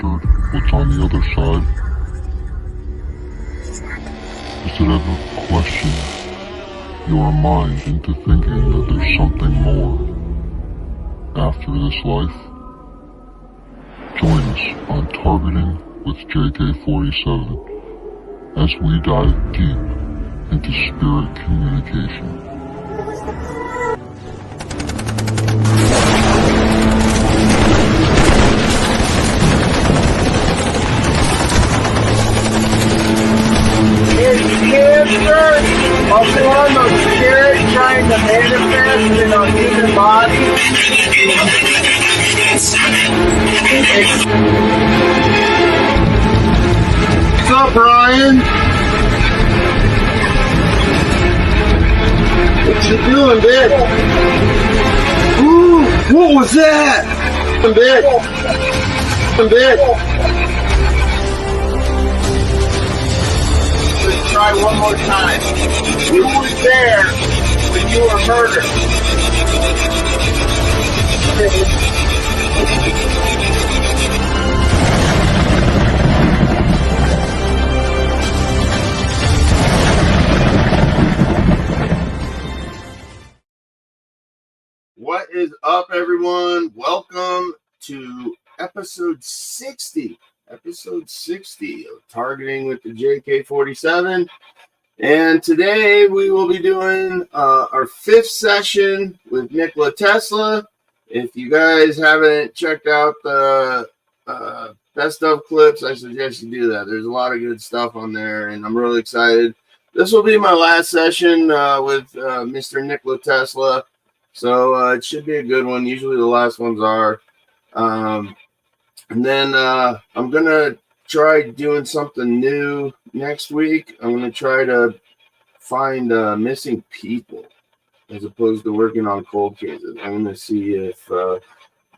wondered what's on the other side? Does it ever question your mind into thinking that there's something more after this life? Join us on Targeting with JK-47 as we dive deep into spirit communication. A form of spirit trying to manifest in a human body. What's up, Brian? What you doing, bitch? Ooh, what was that? Bitch. Try one more time. Who was there when you were murdered? What is up, everyone? Welcome to episode 60. Episode 60 of Targeting with the JK-47. And today we will be doing our fifth session with Nikola Tesla. If you guys haven't checked out the best of clips, I suggest you do that. There's a lot of good stuff on there, and I'm really excited. This will be my last session with Mr. Nikola Tesla, so it should be a good one. Usually the last ones are. And then I'm going to try doing something new next week. I'm going to try to find missing people as opposed to working on cold cases. I'm going to see if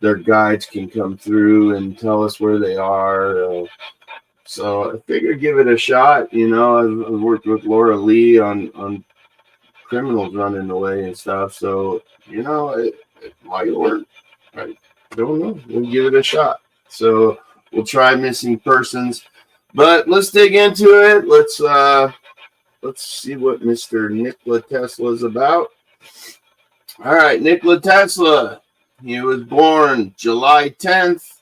their guides can come through and tell us where they are. So I figured give it a shot. You know, I've worked with Laura Lee on criminals running away and stuff. So, you know, it might work. I don't know. We'll give it a shot. So we'll try missing persons, but let's dig into it. Let's see what Mr. Nikola Tesla is about. All right, Nikola Tesla. He was born July 10th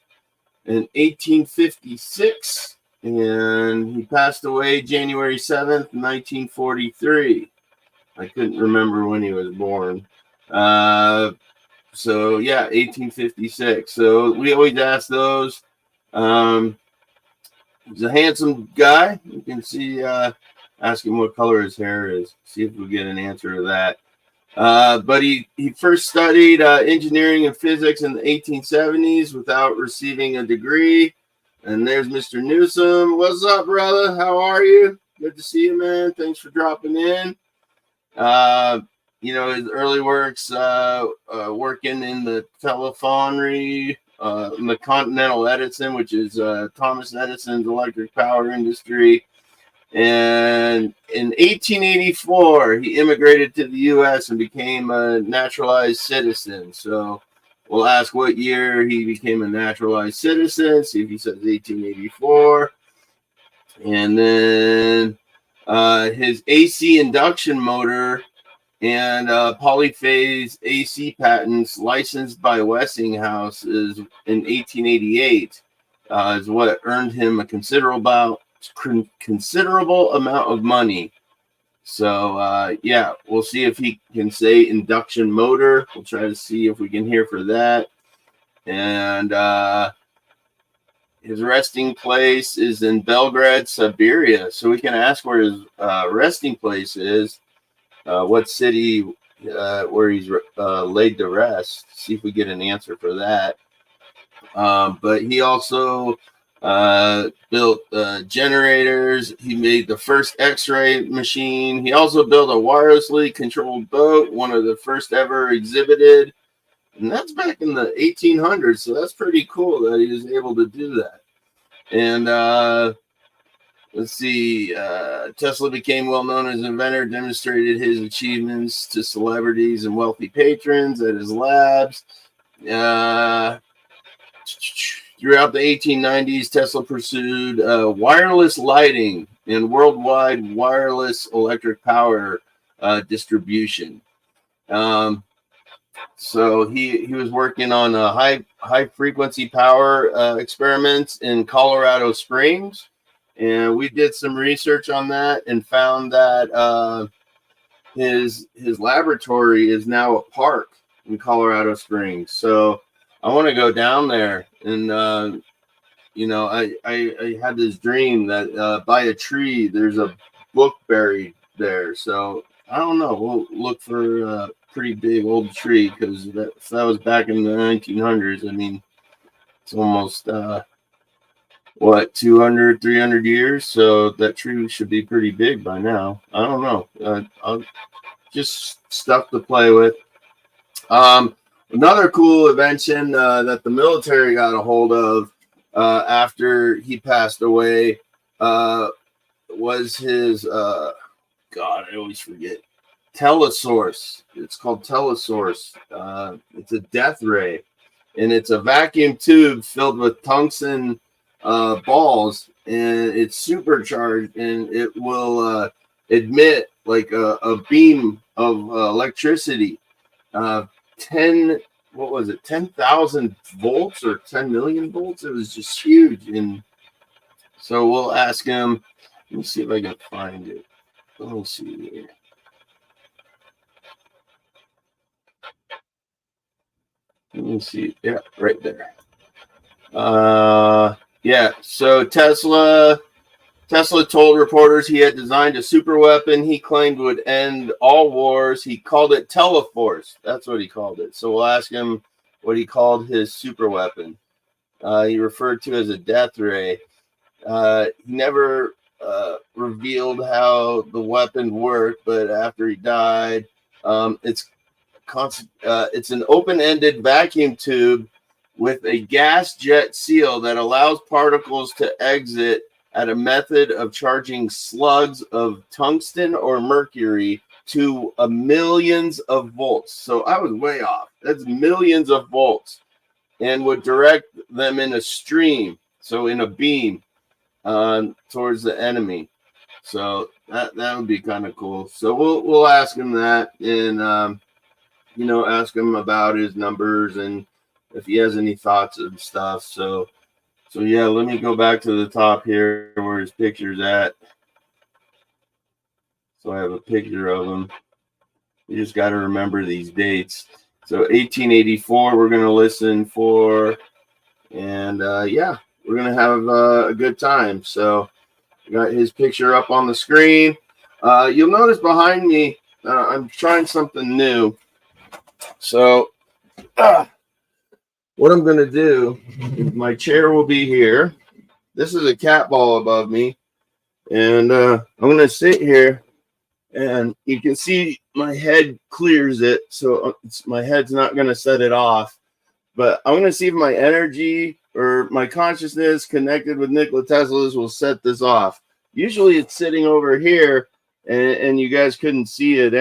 in 1856, and he passed away January 7th, 1943. I couldn't remember when he was born. So, yeah, 1856. So we always ask those. He's a handsome guy. You can see, ask him what color his hair is. See if we get an answer to that. But he first studied engineering and physics in the 1870s without receiving a degree. And there's Mr. Newsom. What's up, brother? How are you? Good to see you, man. Thanks for dropping in. You know, his early works working in the telephony, the Continental Edison, which is Thomas Edison's electric power industry. And in 1884, he immigrated to the U.S. and became a naturalized citizen. So we'll ask what year he became a naturalized citizen, see if he says 1884. And then his AC induction motor and polyphase AC patents licensed by Westinghouse is in 1888 is what earned him a considerable amount of money. So yeah, we'll see if he can say induction motor. We'll try to see if we can hear for that. And his resting place is in Belgrade, Siberia. So we can ask where his resting place is. What city where he's laid to rest. See if we get an answer for that. But he also built generators. He made the first X-ray machine. He also built a wirelessly controlled boat, one of the first ever exhibited. And that's back in the 1800s. So that's pretty cool that he was able to do that. And let's see, Tesla became well known as an inventor, demonstrated his achievements to celebrities and wealthy patrons at his labs. Throughout the 1890s, Tesla pursued wireless lighting and worldwide wireless electric power distribution. So he was working on high frequency power experiments in Colorado Springs, and we did some research on that and found that his laboratory is now a park in Colorado Springs. So I want to go down there, and I had this dream that by a tree there's a book buried there. So I don't know. We'll look for a pretty big old tree, because that was back in the 1900s. I mean, it's almost 200, 300 years. So that tree should be pretty big by now. I don't know. I'll just stuff to play with. Another cool invention that the military got a hold of after he passed away was his God, I always forget. Telesource. It's called Telesource. It's a death ray, and it's a vacuum tube filled with tungsten balls, and it's supercharged, and it will emit like a beam of electricity. 10,000 volts or 10 million volts. It was just huge. And so we'll ask him. Let me see if I can find it. Let me see here. Let me see. Yeah, right there. Yeah. So Tesla told reporters he had designed a super weapon he claimed would end all wars. He called it Teleforce. That's what he called it. So we'll ask him what he called his super weapon. He referred to as a death ray. He never revealed how the weapon worked, but after he died, it's an open-ended vacuum tube with a gas jet seal that allows particles to exit at a method of charging slugs of tungsten or mercury to millions of volts. So I was way off. That's millions of volts, and would direct them in a stream, so in a beam, towards the enemy. So that would be kind of cool. So we'll ask him that, and ask him about his numbers and if he has any thoughts and stuff. So yeah, let me go back to the top here where his picture's at. So I have a picture of him. You just got to remember these dates. So 1884, we're going to listen for, and yeah, we're going to have a good time. So I got his picture up on the screen. You'll notice behind me, I'm trying something new. So what I'm going to do is my chair will be here. This is a cat ball above me. And I'm going to sit here, and you can see my head clears it. So my head's not going to set it off. But I'm going to see if my energy or my consciousness connected with Nikola Tesla's will set this off. Usually it's sitting over here, and you guys couldn't see it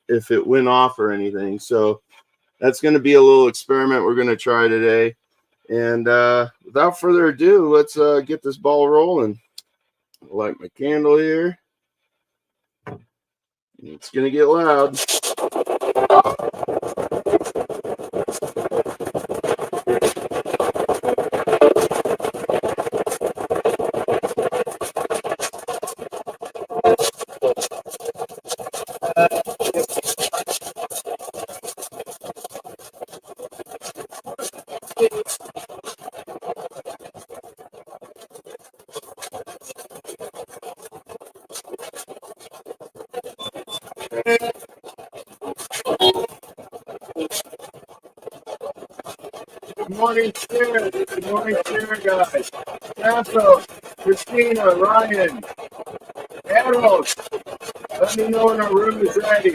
if it went off or anything. So that's going to be a little experiment we're going to try today. And without further ado, let's get this ball rolling. I'll light my candle here. It's going to get loud. Good morning, Sarah. Good morning, Sarah, guys. Santos, Christina, Ryan, Harold. Let me know when our room is ready.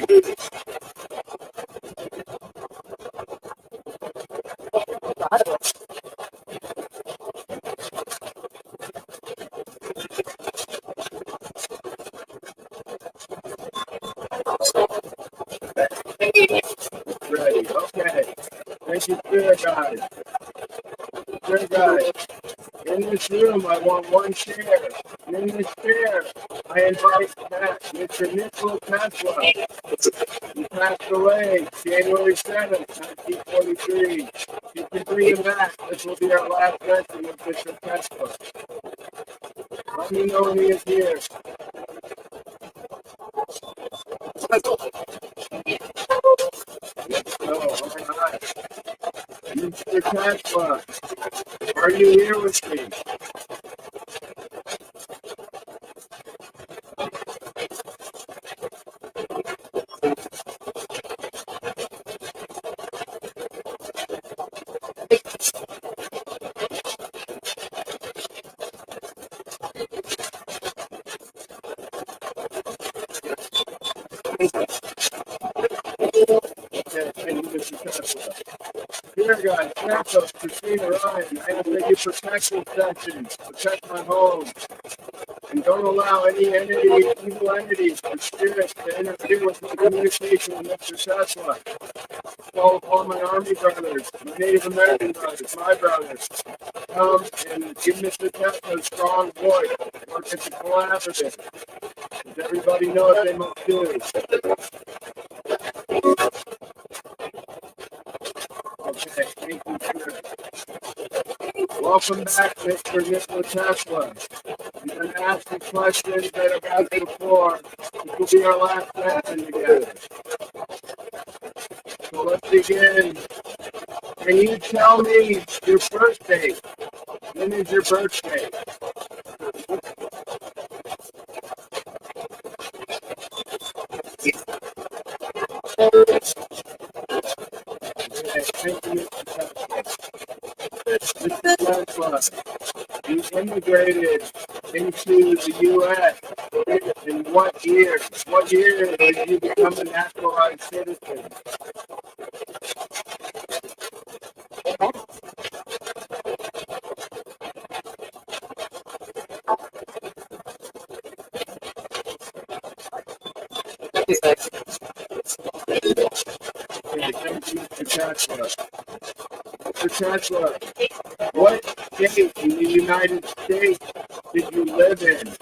Ready. Okay. Thank you, Sarah, guys. Sarah, guys. this room, I want one chair. And in this chair, I invite back Mr. Nikola Tesla. He passed away January 7th, 1943. You can bring him back. This will be our last session with Mr. Tesla. Let me know when he is here. Let's go. All right. Mr. Tesla, are you here with me? Okay, thank you, Mr. Tesla. Here, guys, Tesla, Christina Ryan, I ask that you protect this session, protect my home, and don't allow any entity, evil entities or spirits to interfere with my communication with Mr. Tesla. Call upon my Army brothers, my Native American brothers, my brothers. Come and give Mr. Tesla a strong voice. Work as a collaborative. Does everybody know what they must do? Okay, thank you, sir. Welcome back, Mr. Nikola Tesla. I'm going to ask you questions that I've asked before. This will be our last session together. So let's begin. Can you tell me your birthday? When is your birthday? Okay, thank you, Mr. Tesla. Mr. Tesla, you immigrated into the U.S. in what year? What year did you become a naturalized citizen? Okay, thank you, Mr. Tesla. Mr. Tesla, what state in the United States did you live in?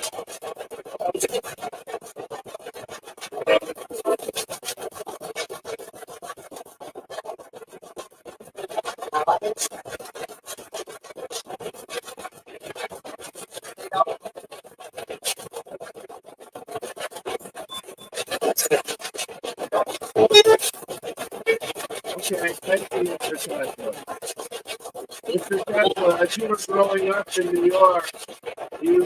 Okay, thank you, Mr. Tesla. Mr. Tesla, as you were growing up in New York, you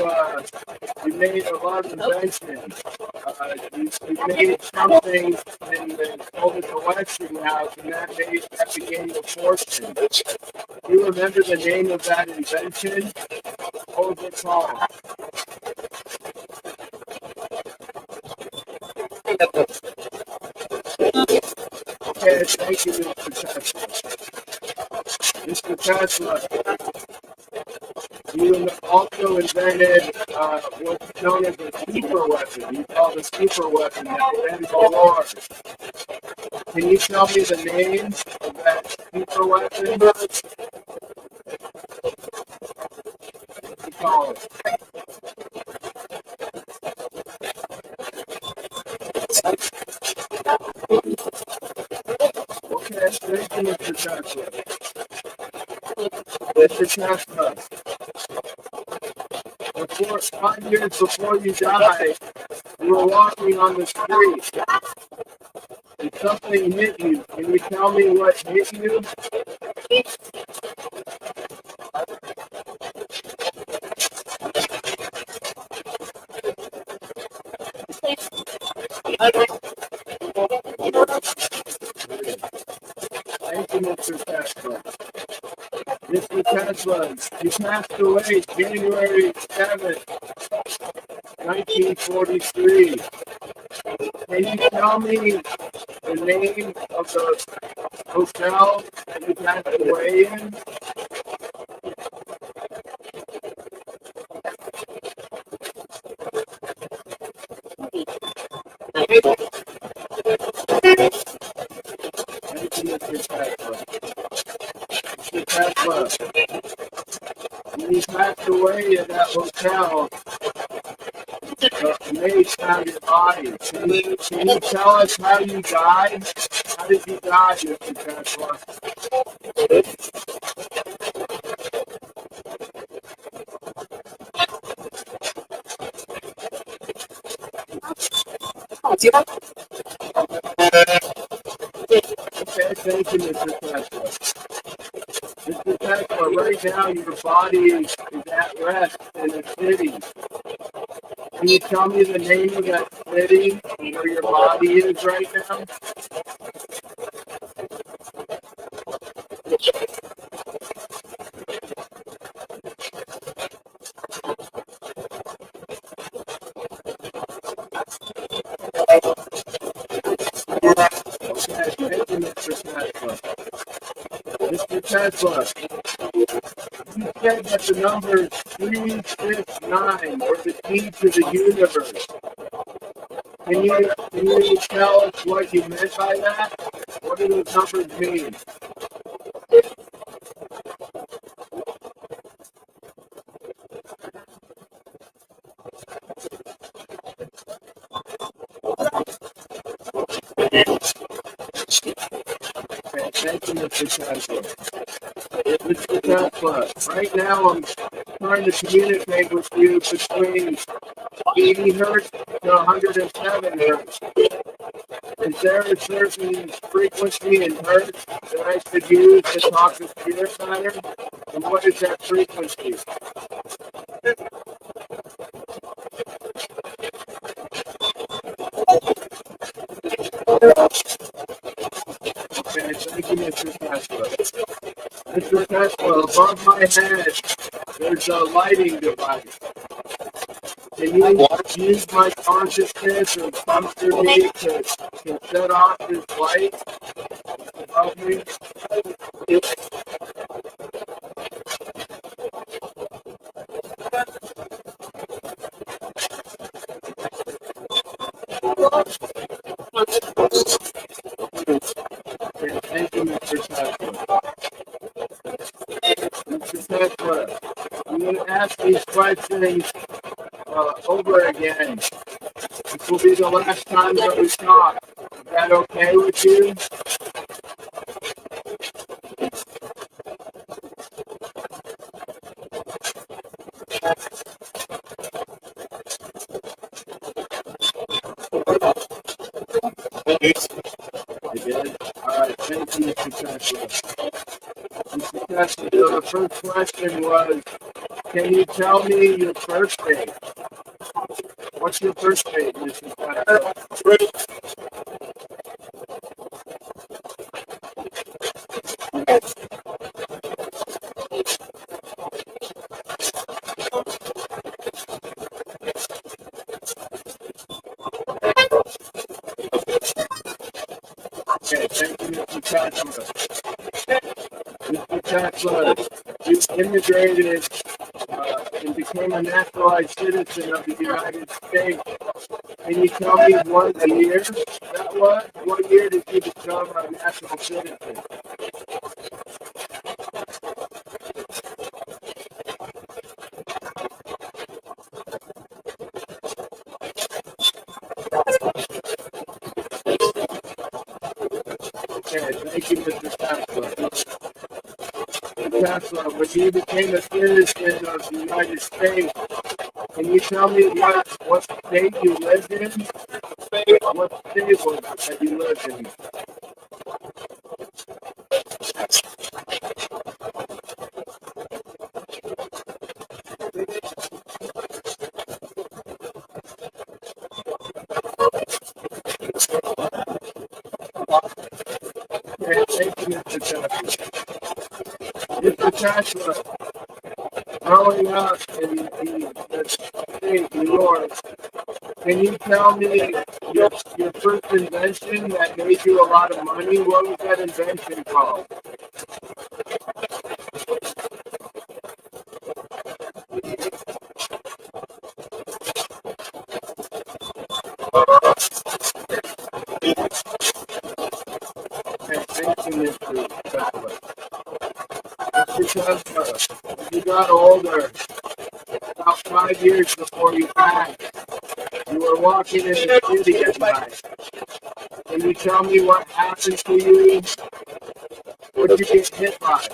made a lot of inventions. You made something and sold it to Westinghouse, and that became your fortune. Do you remember the name of that invention? What was it called? Okay, thank you, Mr. Tesla. Mr. Tesla, you also invented what's known as a super weapon. You call the super weapon that ends the war. Can you tell me the name of that super weapon? What you call it? Okay, thank you, Mr. Tesla. Mr. Tesla, before 5 years before you died, you were walking on the street and something hit you. Can you tell me what hit you? Thank you, Mr. Tesla. Mr. Tesla, you passed away January 7th, 1943. Can you tell me the name of the hotel that you passed away in? Thank you, Mr. Tesla. Mr. Tesla, when you passed away tell the maze out your body. Can you tell us how you died? How did you die, Mr. Tesla? Okay, thank you, Mr. Tesla. Mr. Tesla, right now your body is at rest in a city. Can you tell me the name of that city where your body is right now? Okay, thank you, Mr. Tesla. Mr. Tesla, you said that the number 369 were the key to the universe. Can you tell us what you meant by that? What do those numbers mean? Okay, thank you, Mr. Tesla. Mr. Tesla, right now I'm trying to communicate with you between 80 hertz to 107 hertz. Is there a certain frequency in hertz that I should use to talk to spirit matter? And what is that frequency? Okay, thank you, Mr. Tesla. Mr. Tesla, above my head, there's a lighting device. Can you use my consciousness or come through me to set off this light above me? Okay, thank you, Mr. Tesla. Mr. Tesla, I'm going to ask these questions over again. This will be the last time that we talk. Is that okay with you? I did. All right, thank you, Mr. Tesla. Mr. Tesla, so the first question was, can you tell me your birthday? What's your birthday, Mr. Tesla? Okay, thank you, Mr. Tesla. Mr. Tesla, you immigrated and became a naturalized citizen of the United States. Can you tell me what year that was? What year did you become a national citizen? Okay, thank you, Mr. Tesla. Tesla, when you became a citizen of the United States, can you tell me what state you lived in? What state was it that you lived in? Okay, thank you, Mr. Tesla. Mr. Tesla, growing up in the state, New York, can you tell me your first invention that made you a lot of money? What was that invention called? Okay, thank you, Mr. Tesla. Mr. Tesla, as you got older, about 5 years before you passed, you were walking in the city at night. Can you tell me what happened to you? What did you get hit by?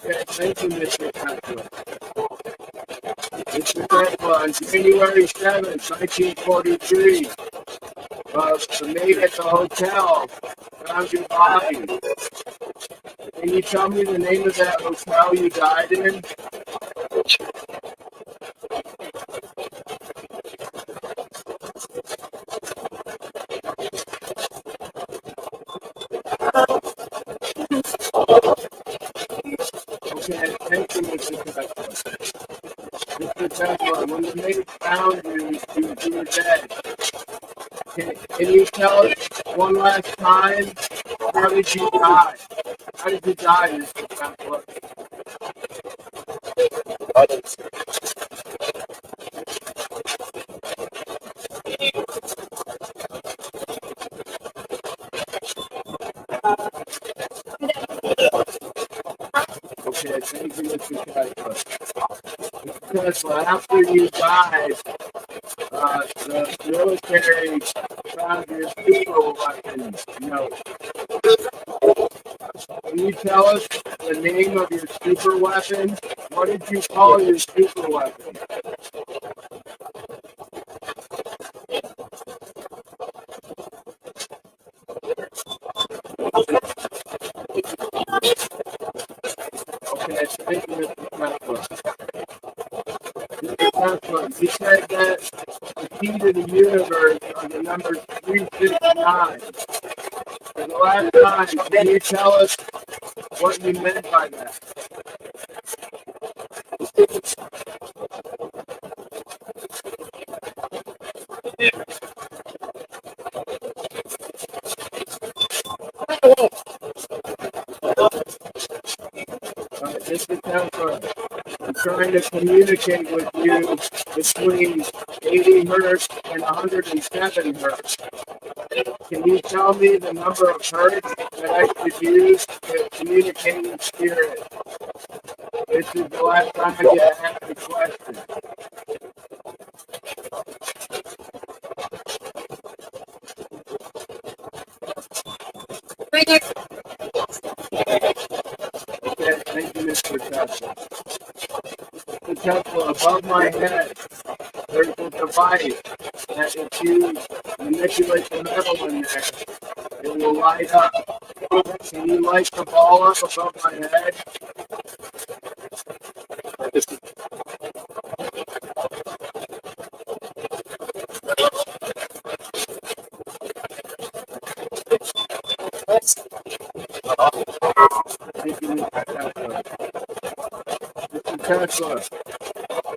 Okay, thank you, Mr. Tesla. Mr. Tesla, on January 7th, 1943, the maid at the hotel found your body. Can you tell me the name of that hotel you died in? Okay, thank you, Mr. Tesla. Mr. Tesla, when the maid found you, you were dead. Can you tell us one last time, how did you die? How did you die, Mr. Tesla? Okay, thank you, Mr. Tesla. Mr. Tesla, after you died, the military found your super weapon note. Can you tell us the name of your super weapon? What did you call your super weapon? Okay, thank you, Mr. Tesla. Mr. Tesla, you said that the key to the universe are the numbers 369. For the last time, can you tell us what you meant by that? Mr. Tesla, I'm trying to communicate with you between 80 hertz and 107 hertz. Can you tell me the number of hertz that I should use to communicate with spirit? This is the last time I get to ask the question. Okay, thank you, Mr. Tesla. Mr. Tesla, above my head, there's a device that if you manipulate the metal in there, it will light up. Can you light the ball up above my head? Thank you, Mr. Tesla. Mr. Tesla,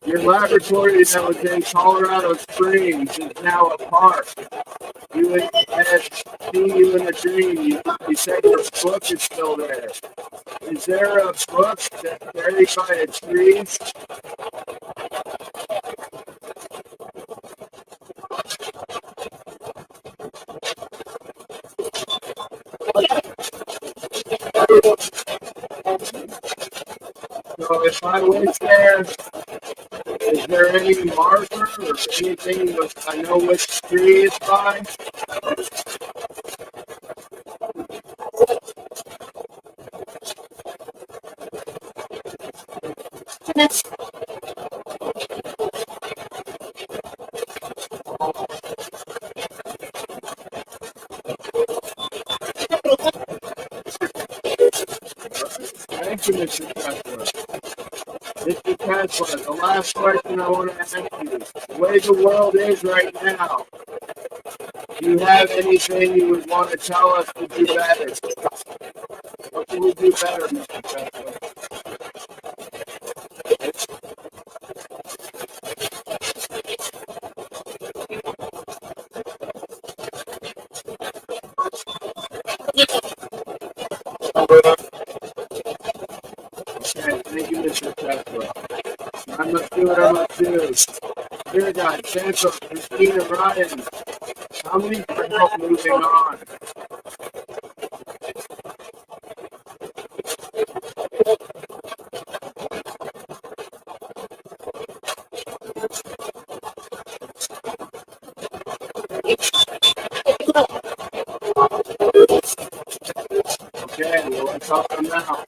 your laboratory that was in Colorado Springs is now a park. You had seen you in a dream. You said your book is still there. Is there a book that's buried by a tree? So if I went there, is there any marker or anything that I know which tree it's by? Thank you, Mr. Tesla. Mr. Tesla, the last question I want to ask you. The way the world is right now, do you have anything you would want to tell us to do better? What can we do better, Mr. Tesla? Okay, thank you, Mr. Tesla. I must do what I must do. Dear God, Santa, Christina, Ryan, How many for help moving on? Okay, well, let's help them now.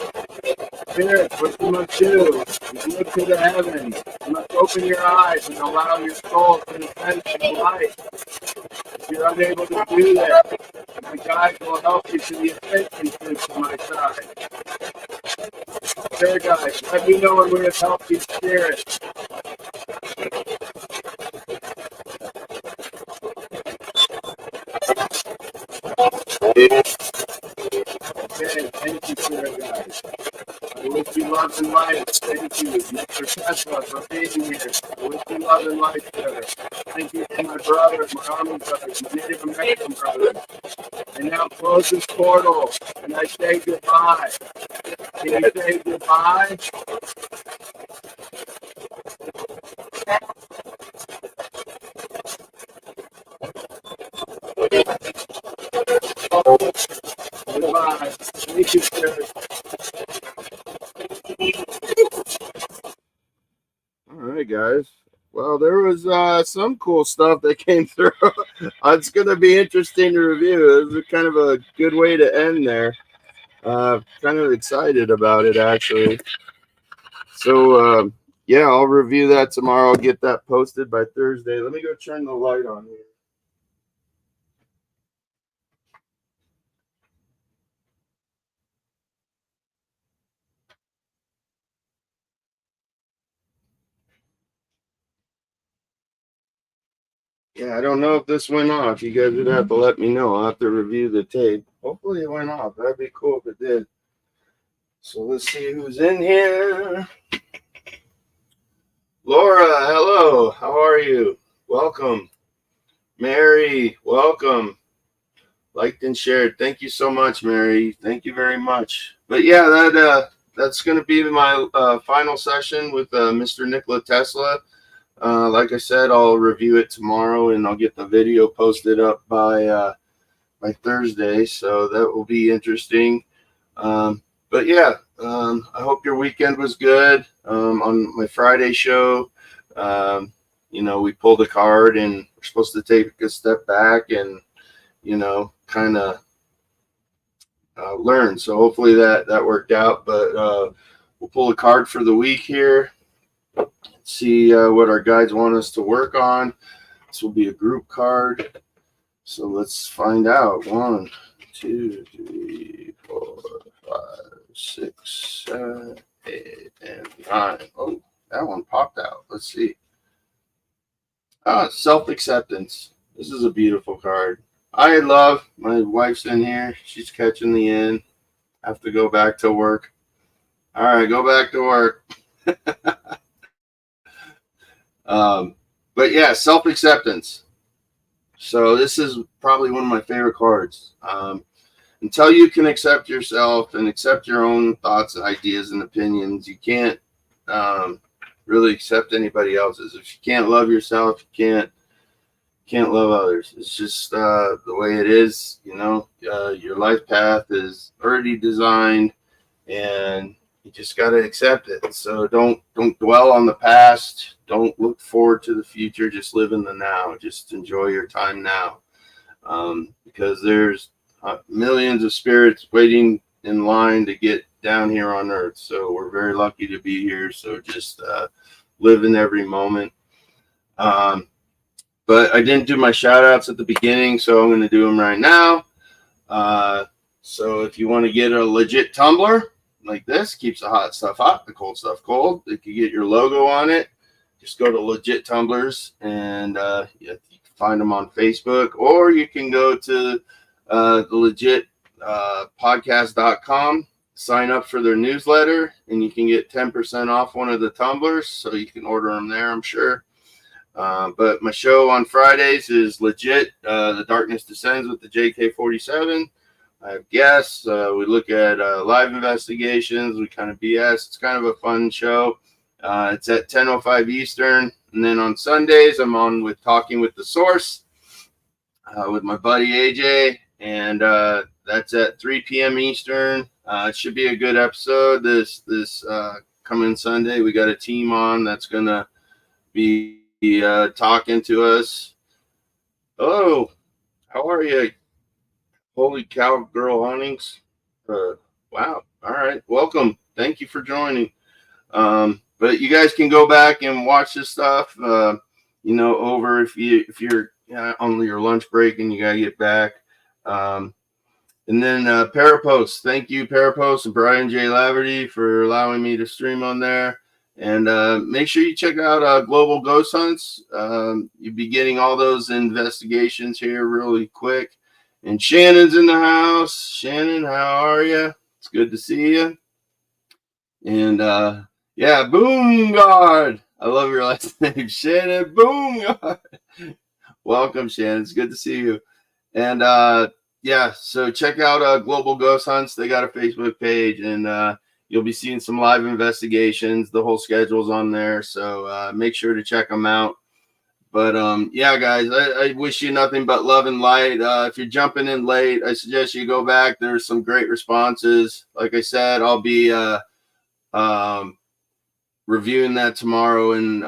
Spirit, what you must do is look to the heavens. You must open your eyes and allow your soul to ascend to light. If you're unable to do that, my guides will help you to the ascension suit to my side. Spirit guides, let me know when we have helped you, Spirit. Okay, thank you, Spirit guides. I wish you love and light. Thank you, Mr. Tesla, for being here. I wish you love and light, sir. Thank you to my brothers, my army brothers, my Native American brothers. I now close this portal, and I say goodbye. Can you say goodbye? Goodbye. Thank you, sir. All right, guys. Well, there was some cool stuff that came through. It's going to be interesting to review. It was kind of a good way to end there. Kind of excited about it, actually. So, yeah, I'll review that tomorrow. I'll get that posted by Thursday. Let me go turn the light on here. Yeah, I don't know if this went off. You guys would have to let me know. I'll have to review the tape. Hopefully it went off. That'd be cool if it did. So let's see who's in here. Laura, hello. How are you? Welcome. Mary, welcome. Liked and shared. Thank you so much, Mary. Thank you very much. But yeah, that's going to be my final session with Mr. Nikola Tesla. Like I said, I'll review it tomorrow, and I'll get the video posted up by Thursday. So that will be interesting. But yeah, I hope your weekend was good. On my Friday show, we pulled a card, and we're supposed to take a step back and kind of learn. So hopefully that worked out. But we'll pull a card for the week here. See what our guides want us to work on. This will be a group card. So let's find out. 1, 2, 3, 4, 5, 6, 7, 8, and 9. Oh, that one popped out. Let's see. Self-acceptance. This is a beautiful card. I love, my wife's in here. She's catching the end. I have to go back to work. All right, go back to work. But yeah, self-acceptance. So this is probably one of my favorite cards. Until you can accept yourself and accept your own thoughts and ideas and opinions, you can't really accept anybody else's. If you can't love yourself, you can't love others. It's just the way it is. Your life path is already designed, and you just got to accept it. So don't dwell on the past. Don't look forward to the future. Just live in the now. Just enjoy your time now, because there's millions of spirits waiting in line to get down here on earth. So we're very lucky to be here. So just live in every moment. But I didn't do my shout outs at the beginning, so I'm going to do them right now. So if you want to get a legit tumbler like this, keeps the hot stuff hot, the cold stuff cold. If you get your logo on it, just go to Legit Tumblers, and you can find them on Facebook, or you can go to the legit podcast.com, sign up for their newsletter, and you can get 10% off one of the tumblers. So you can order them there, I'm sure. But my show on Fridays is legit. The Darkness Descends with the JK-47. I have guests. We look at live investigations. We kind of BS. It's kind of a fun show. It's at 10:05 Eastern. And then on Sundays, I'm on with Talking with the Source. with my buddy AJ, and that's at 3 p.m. Eastern. It should be a good episode. This coming Sunday, we got a team on that's gonna be talking to us. Hello, how are you? Holy cow, girl huntings. Wow. All right. Welcome. Thank you for joining. But you guys can go back and watch this stuff, over if you're on your lunch break and you got to get back. And then Parapost. Thank you, Parapost and Brian J. Laverty, for allowing me to stream on there. And make sure you check out Global Ghost Hunts. You'll be getting all those investigations here really quick. And Shannon's in the house. Shannon, how are you? It's good to see you. And Boomguard. I love your last name, Shannon. Boomguard. Welcome, Shannon. It's good to see you. And so check out Global Ghost Hunts. They got a Facebook page, and you'll be seeing some live investigations. The whole schedule's on there, so make sure to check them out. But guys, I wish you nothing but love and light. If you're jumping in late, I suggest you go back. There's some great responses. Like I said, I'll be reviewing that tomorrow and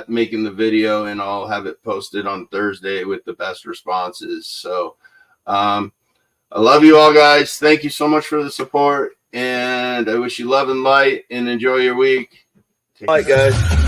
making the video, and I'll have it posted on Thursday with the best responses. So I love you all, guys. Thank you so much for the support, and I wish you love and light, and enjoy your week. All right, guys.